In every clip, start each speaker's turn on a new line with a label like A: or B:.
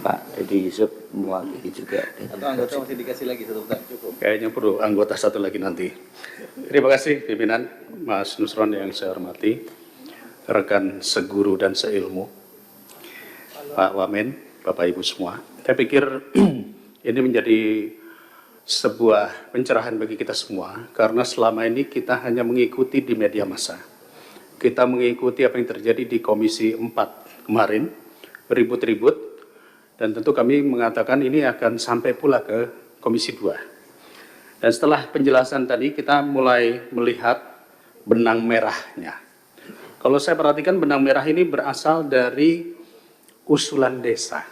A: Pak Edi Yusuf mewakili juga.
B: Atau anggota masih dikasih lagi satu pertanyaan cukup?
C: Kayaknya perlu anggota satu lagi nanti. Terima kasih pimpinan, Mas Nusron yang saya hormati, rekan seguru dan seilmu, Pak Wamen, Bapak Ibu semua. Saya pikir ini menjadi sebuah pencerahan bagi kita semua, karena selama ini kita hanya mengikuti di media massa. Kita mengikuti apa yang terjadi di Komisi 4 kemarin, beribut-ribut, dan tentu kami mengatakan ini akan sampai pula ke Komisi 2. Dan setelah penjelasan tadi, kita mulai melihat benang merahnya. Kalau saya perhatikan, benang merah ini berasal dari usulan desa.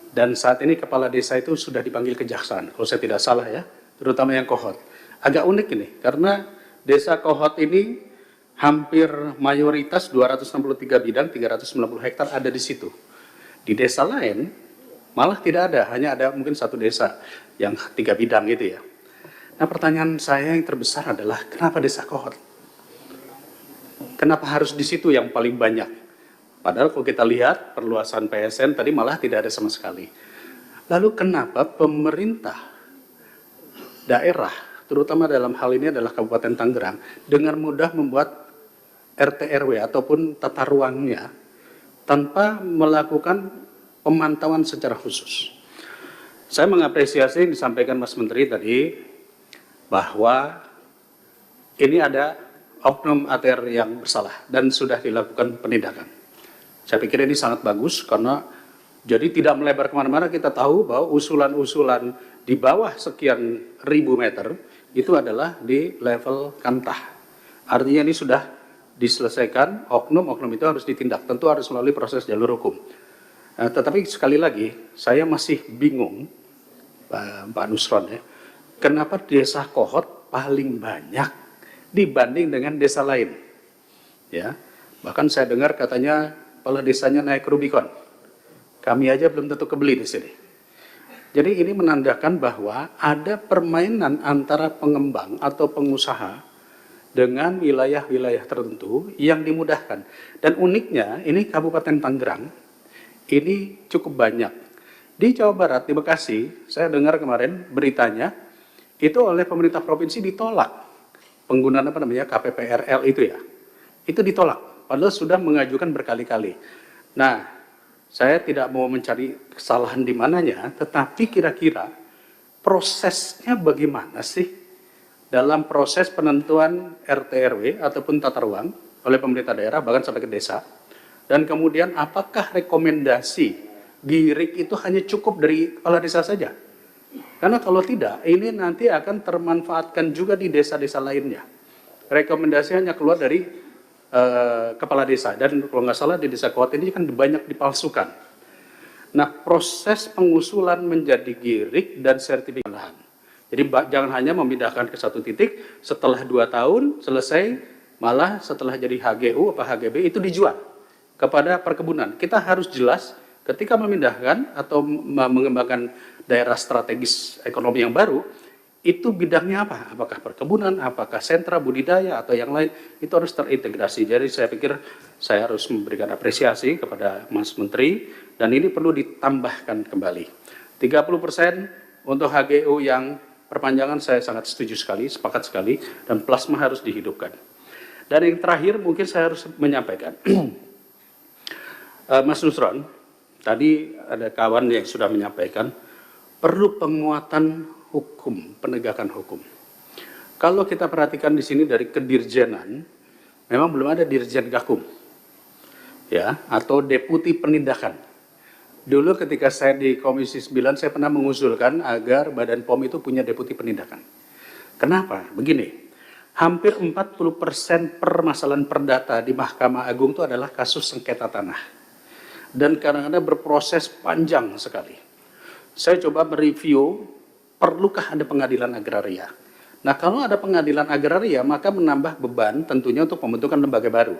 C: Dan saat ini kepala desa itu sudah dipanggil kejaksaan, kalau saya tidak salah ya, terutama yang Kohot. Agak unik ini, karena desa Kohot ini hampir mayoritas 263 bidang, 390 hektar ada di situ. Di desa lain malah tidak ada, hanya ada mungkin satu desa yang 3 bidang gitu ya. Nah, pertanyaan saya yang terbesar adalah kenapa desa Kohot? Kenapa harus di situ yang paling banyak? Padahal kalau kita lihat perluasan PSN tadi malah tidak ada sama sekali. Lalu kenapa pemerintah daerah, terutama dalam hal ini adalah Kabupaten Tangerang, dengan mudah membuat RT RW ataupun tata ruangnya tanpa melakukan pemantauan secara khusus? Saya mengapresiasi yang disampaikan Mas Menteri tadi, bahwa ini ada oknum ATR yang bersalah dan sudah dilakukan penindakan. Saya pikir ini sangat bagus, karena jadi tidak melebar kemana-mana. Kita tahu bahwa usulan-usulan di bawah sekian ribu meter itu adalah di level kantah. Artinya ini sudah diselesaikan, oknum-oknum itu harus ditindak, tentu harus melalui proses jalur hukum. Tetapi sekali lagi, saya masih bingung, Pak Nusron ya, kenapa desa Kohot paling banyak dibanding dengan desa lain? Ya, bahkan saya dengar katanya kepala desanya naik Rubicon. Kami aja belum tentu kebeli di sini. Jadi ini menandakan bahwa ada permainan antara pengembang atau pengusaha dengan wilayah-wilayah tertentu yang dimudahkan. Dan uniknya, ini Kabupaten Tangerang, ini cukup banyak. Di Jawa Barat, di Bekasi, saya dengar kemarin beritanya, itu oleh pemerintah provinsi ditolak. Penggunaan KPPRL itu ya. Itu ditolak, padahal sudah mengajukan berkali-kali. Nah, saya tidak mau mencari kesalahan di mananya, tetapi kira-kira prosesnya bagaimana sih dalam proses penentuan RT RW ataupun tata ruang oleh pemerintah daerah, bahkan sampai ke desa. Dan kemudian apakah rekomendasi GIRIK itu hanya cukup dari kepala desa saja? Karena kalau tidak, ini nanti akan termanfaatkan juga di desa-desa lainnya. Rekomendasi hanya keluar dari kepala desa. Dan kalau nggak salah di desa Kohot ini kan banyak dipalsukan. Nah, proses pengusulan menjadi GIRIK dan sertifikat lahan. Jadi jangan hanya memindahkan ke satu titik, setelah 2 tahun selesai, malah setelah jadi HGU atau HGB itu dijual kepada perkebunan. Kita harus jelas ketika memindahkan atau mengembangkan daerah strategis ekonomi yang baru, itu bidangnya apa? Apakah perkebunan, apakah sentra budidaya atau yang lain, itu harus terintegrasi. Jadi saya pikir saya harus memberikan apresiasi kepada Mas Menteri, dan ini perlu ditambahkan kembali. 30% untuk HGU yang perpanjangan saya sangat setuju sekali, sepakat sekali, dan plasma harus dihidupkan. Dan yang terakhir mungkin saya harus menyampaikan, Mas Nusron, tadi ada kawan yang sudah menyampaikan, perlu penguatan hukum, penegakan hukum. Kalau kita perhatikan di sini dari kedirjenan, memang belum ada dirjen gakum, ya, atau deputi penindakan. Dulu ketika saya di Komisi 9, saya pernah mengusulkan agar Badan POM itu punya deputi penindakan. Kenapa? Begini, hampir 40% permasalahan perdata di Mahkamah Agung itu adalah kasus sengketa tanah. Dan kadang-kadang berproses panjang sekali. Saya coba mereview, perlukah ada pengadilan agraria? Nah, kalau ada pengadilan agraria, maka menambah beban tentunya untuk pembentukan lembaga baru.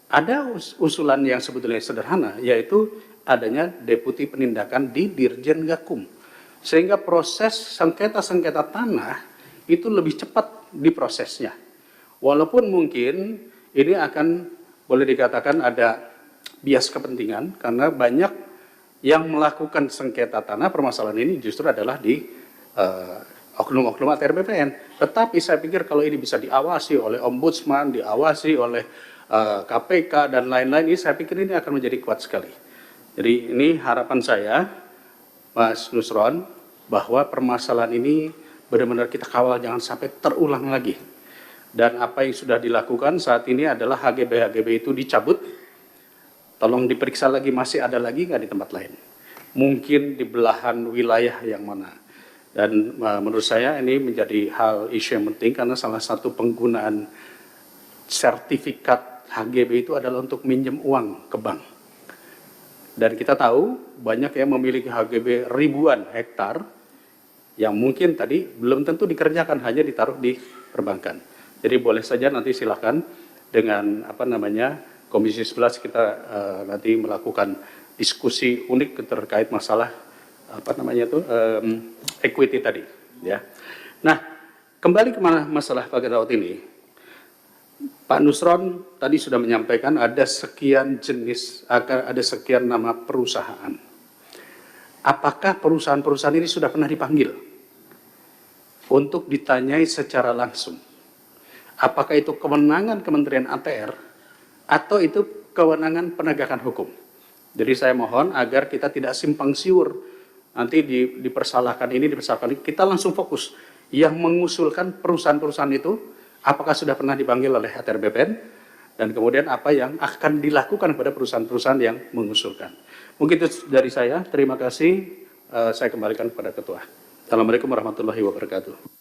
C: Ada usulan yang sebetulnya sederhana, yaitu adanya deputi penindakan di Dirjen Gakum. Sehingga proses sengketa-sengketa tanah itu lebih cepat diprosesnya. Walaupun mungkin ini akan boleh dikatakan ada bias kepentingan, karena banyak yang melakukan sengketa tanah permasalahan ini justru adalah di oknum-oknum ATR BPN. Tetapi saya pikir kalau ini bisa diawasi oleh Ombudsman, diawasi oleh KPK dan lain-lain, ini saya pikir ini akan menjadi kuat sekali. Jadi ini harapan saya, Mas Nusron, bahwa permasalahan ini benar-benar kita kawal jangan sampai terulang lagi. Dan apa yang sudah dilakukan saat ini adalah HGB itu dicabut. Tolong diperiksa lagi, masih ada lagi nggak di tempat lain? Mungkin di belahan wilayah yang mana? Dan menurut saya ini menjadi hal isu yang penting karena salah satu penggunaan sertifikat HGB itu adalah untuk minjem uang ke bank. Dan kita tahu banyak yang memiliki HGB ribuan hektar yang mungkin tadi belum tentu dikerjakan, hanya ditaruh di perbankan. Jadi boleh saja nanti silakan dengan Komisi 11 kita nanti melakukan diskusi unik terkait masalah equity tadi, ya. Nah, kembali ke masalah Pak Daud ini, Pak Nusron tadi sudah menyampaikan ada sekian jenis, ada sekian nama perusahaan. Apakah perusahaan-perusahaan ini sudah pernah dipanggil untuk ditanyai secara langsung? Apakah itu kewenangan Kementerian ATR atau itu kewenangan penegakan hukum? Jadi saya mohon agar kita tidak simpang siur, nanti dipersalahkan ini, kita langsung fokus. Yang mengusulkan perusahaan-perusahaan itu, apakah sudah pernah dipanggil oleh ATR BPN, dan kemudian apa yang akan dilakukan kepada perusahaan-perusahaan yang mengusulkan. Mungkin itu dari saya, terima kasih, saya kembalikan kepada Ketua. Assalamualaikum warahmatullahi wabarakatuh.